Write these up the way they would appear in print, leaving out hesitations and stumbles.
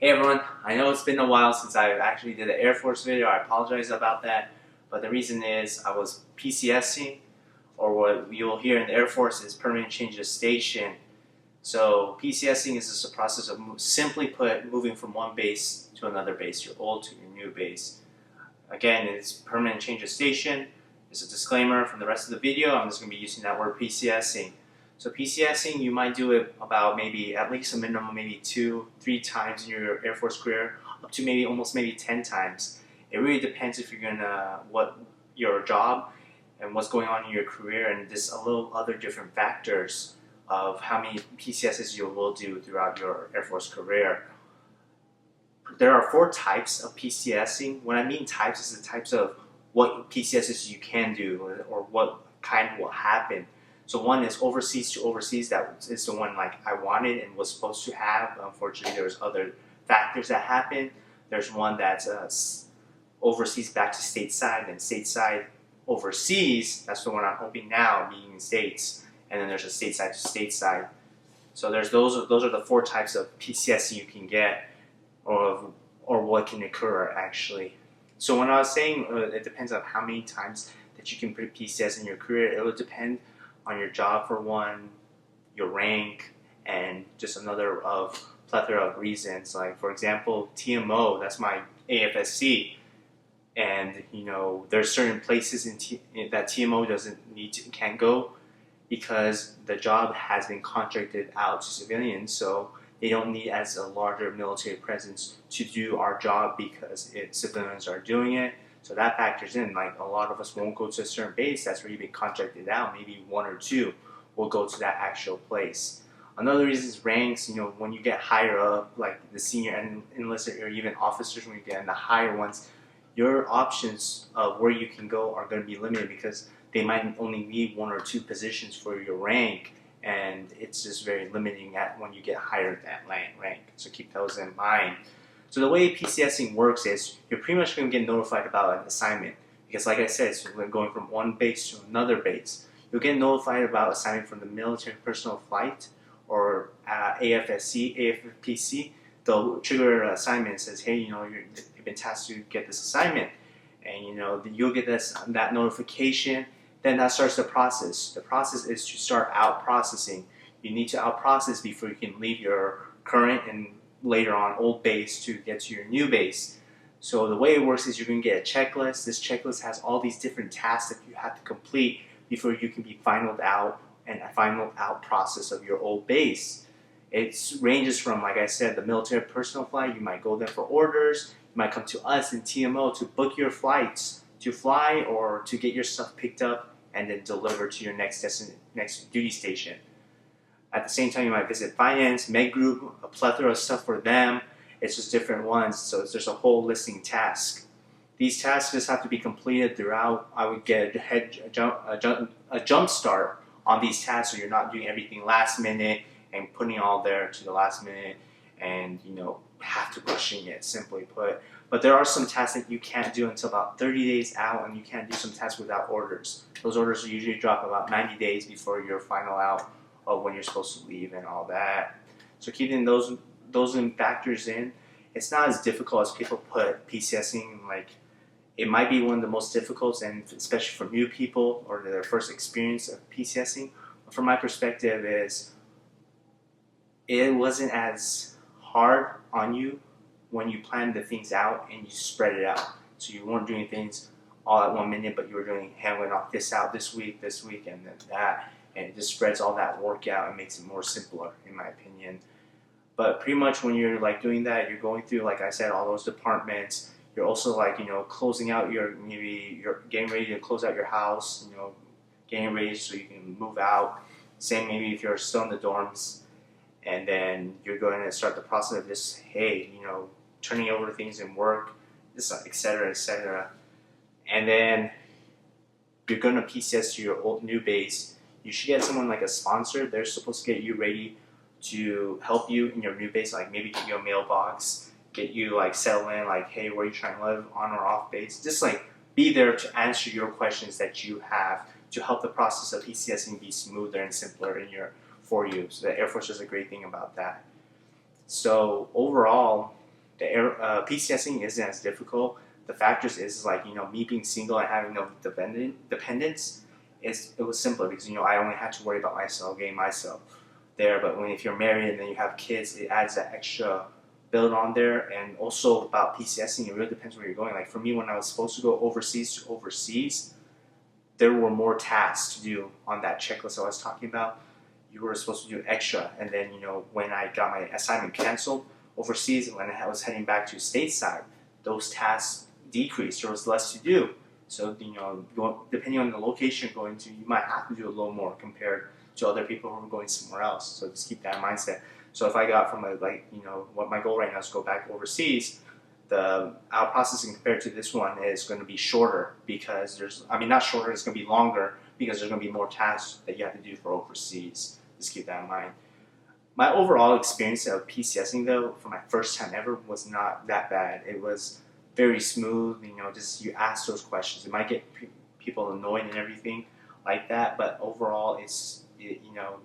Hey everyone, I know it's been a while since I actually did an Air Force video. I apologize about that, but the reason is I was PCSing, or what you'll hear in the Air Force is permanent change of station. So PCSing is just a process of, simply put, moving from one base to another base, your old to your new base. Again, it's permanent change of station. There's a disclaimer from the rest of the video. I'm just going to be using that word PCSing. So PCSing, you might do it about maybe at least a minimum, maybe 2-3 times in your Air Force career, up to maybe almost 10 times. It really depends if you're gonna what your job and what's going on in your career, and there's a little other different factors of how many PCSs you will do throughout your Air Force career. There are 4 types of PCSing. When I mean types, is the types of what PCSs you can do or what kind will happen. So one is overseas to overseas. That is the one like I wanted and was supposed to have. Unfortunately, there's other factors that happen. There's one that's overseas back to stateside, and stateside overseas. That's the one I'm hoping now, being in states. And then there's a stateside to stateside. So there's those are the 4 types of PCS you can get, or what can occur actually. So when I was saying it depends on how many times that you can put PCS in your career, it will depend on your job for one, your rank, and just another of plethora of reasons. Like for example, TMO, that's my AFSC, and there's certain places that TMO can't go because the job has been contracted out to civilians, so they don't need as a larger military presence to do our job because civilians are doing it. So that factors in. Like a lot of us won't go to a certain base that's already been contracted out. Maybe 1 or 2 will go to that actual place. Another reason is ranks. When you get higher up, like the senior and enlisted or even officers, when you get in the higher ones, your options of where you can go are going to be limited because they might only need 1 or 2 positions for your rank, and it's just very limiting when you get higher than that rank. So keep those in mind. So the way PCSing works is you're pretty much going to get notified about an assignment because, like I said, it's going from one base to another base. You'll get notified about assignment from the military personal flight or AFSC, AFPC. They'll trigger an assignment and says, hey, you've been tasked to get this assignment, and you'll get that notification. Then that starts the process. The process is to start out processing. You need to out process before you can leave your current and later on old base to get to your new base. So the way it works is you're going to get a checklist. This checklist has all these different tasks that you have to complete before you can be finalized out and a final out process of your old base. It ranges from, like I said, the military personal flight. You might go there for orders. You might come to us in TMO to book your flights to fly or to get your stuff picked up and then delivered to your next duty station. At the same time, you might visit finance, med group, a plethora of stuff for them. It's just different ones, so there's a whole listing task. These tasks just have to be completed throughout. I would get a jump start on these tasks, so you're not doing everything last minute and putting all there to the last minute and have to rushing it, simply put. But there are some tasks that you can't do until about 30 days out, and you can't do some tasks without orders. Those orders usually drop about 90 days before your final out of when you're supposed to leave and all that. So keeping those factors in, it's not as difficult as people put PCSing. Like, it might be one of the most difficult, and especially for new people or their first experience of PCSing. But from my perspective, it wasn't as hard on you when you planned the things out and you spread it out. So you weren't doing things all at 1 minute, but you were handling off this out this week, and then that. And it just spreads all that work out and makes it more simpler, in my opinion. But pretty much when you're doing that, you're going through, like I said, all those departments. You're also closing out you're getting ready to close out your house, getting ready so you can move out. Same maybe if you're still in the dorms, and then you're going to start the process of just, hey, turning over things in work, just etc., etc. And then you're going to PCS to your new base. You should get someone like a sponsor. They're supposed to get you ready to help you in your new base, like maybe get you a mailbox, get you settle in, hey, where are you trying to live, on or off base? Just be there to answer your questions that you have to help the process of PCSing be smoother and simpler for you. So the Air Force does a great thing about that. So overall, the PCSing isn't as difficult. The factors is like, me being single and having no dependence. It was simpler because I only had to worry about myself, getting myself there. But if you're married and then you have kids, it adds that extra build on there. And also about PCSing, it really depends where you're going. Like for me, when I was supposed to go overseas, there were more tasks to do on that checklist I was talking about. You were supposed to do extra, and then when I got my assignment canceled overseas, when I was heading back to stateside, those tasks decreased. There was less to do. So depending on the location you're going to, you might have to do a little more compared to other people who are going somewhere else. So just keep that in mindset. So if I got from what my goal right now is to go back overseas, our processing compared to this one is going to be shorter because not shorter, it's going to be longer because there's going to be more tasks that you have to do for overseas. Just keep that in mind. My overall experience of PCSing though, for my first time ever, was not that bad. It was very smooth, just you ask those questions. It might get people annoyed and everything like that, but overall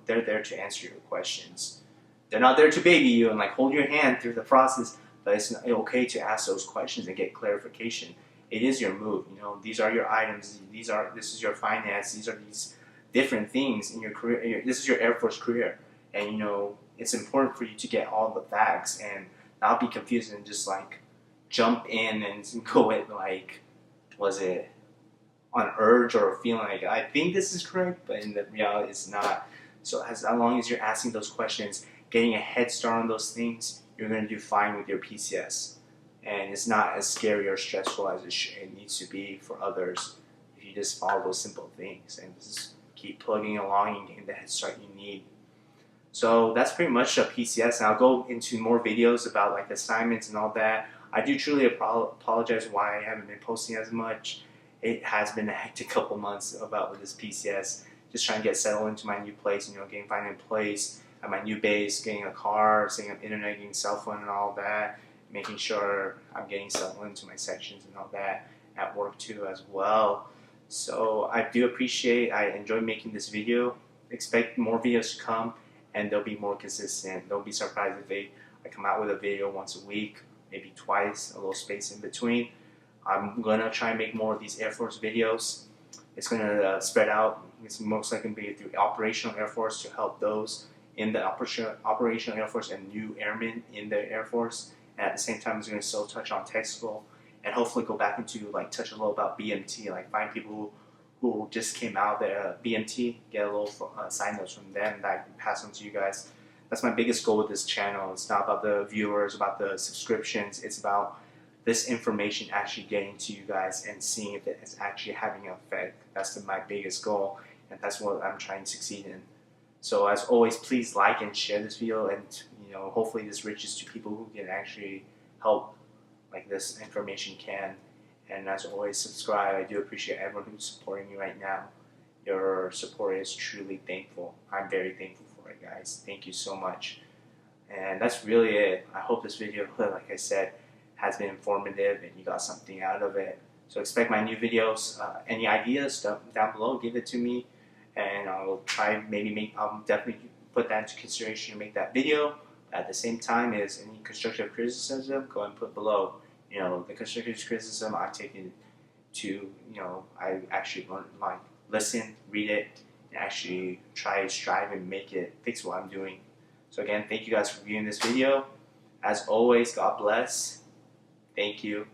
they're there to answer your questions. They're not there to baby you and hold your hand through the process, but it's okay to ask those questions and get clarification. It is your move, these are your items, this is your finance, these are these different things in your career. This is your Air Force career, and it's important for you to get all the facts and not be confused and just jump in and go with was it on urge or feeling like I think this is correct, but in the reality it's not. So as long as you're asking those questions, getting a head start on those things, you're going to do fine with your PCS. And it's not as scary or stressful as it needs to be for others if you just follow those simple things and just keep plugging along and getting the head start you need. So that's pretty much a PCS, and I'll go into more videos about assignments and all that. I do truly apologize why I haven't been posting as much. It has been a hectic couple months with this PCS. Just trying to get settled into my new place, finding a place at my new base, getting a car, setting up internet, getting cell phone and all that, making sure I'm getting settled into my sections and all that at work too as well. So I do appreciate, I enjoy making this video. Expect more videos to come, and they'll be more consistent. Don't be surprised if I come out with a video once a week, maybe twice, a little space in between. I'm going to try and make more of these Air Force videos. It's going to spread out. It's most likely going to be through Operational Air Force to help those in the Operational Air Force and new airmen in the Air Force. And at the same time, it's going to still touch on tech school and hopefully go back into touch a little about BMT, find people who just came out there BMT, get a little side notes from them that I can pass on to you guys. That's my biggest goal with this channel. It's not about the viewers, about the subscriptions. It's about this information actually getting to you guys and seeing if it is actually having an effect. That's my biggest goal, and that's what I'm trying to succeed in. So as always, please like and share this video, and hopefully this reaches to people who can actually help this information can. And as always, subscribe. I do appreciate everyone who's supporting me right now. Your support is truly thankful. I'm very thankful for it, guys. Thank you so much. And that's really it. I hope this video, like I said, has been informative and you got something out of it. So expect my new videos. Any ideas down below, give it to me, and I'll try I'll definitely put that into consideration to make that video. At the same time, is any constructive criticism, go and put below. The constructive criticism I take it to, I actually listen, read it, and actually strive and fix what I'm doing. So again, thank you guys for viewing this video. As always, God bless. Thank you.